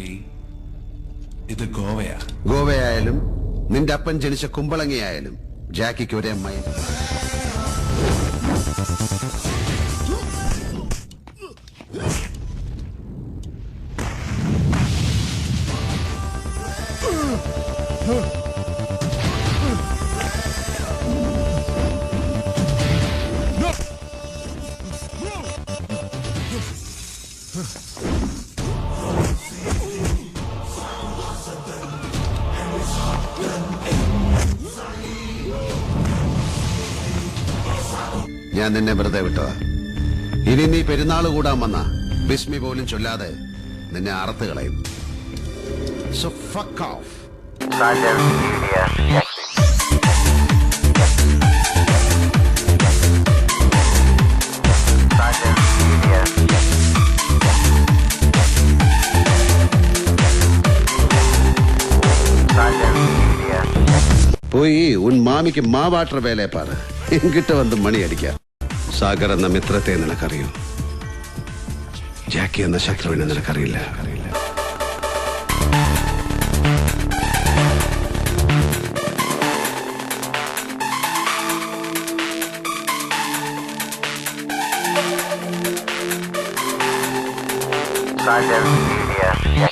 ജാക്കി, ഇത് ഗോവയാ. ഗോവയായാലും നിന്റെ അപ്പൻ ജനിച്ച കുമ്പളങ്ങിയായാലും ജാക്കിക്ക് ഒരേ മൈൻഡ്. ഞാൻ നിന്നെ വെറുതെ വിട്ടതാ. ഇനി നീ പെരുന്നാൾ കൂടാൻ വന്ന ബിസ്മി പോലും ചൊല്ലാതെ നിന്നെ അറുത്ത് കളയും. So fuck off. പോയി ഉൻ മാമിക്ക് മാവാട്ടർ വേലയെ പാറ്. എങ്കിട്ട് വന്ന് മണി അടിക്കാം. സാഗർ എന്ന മിത്രത്തെ നിനക്കറിയൂ, ജാക്കി എന്ന ശത്രുവിനെ നിനക്കറിയില്ല. Silence Media.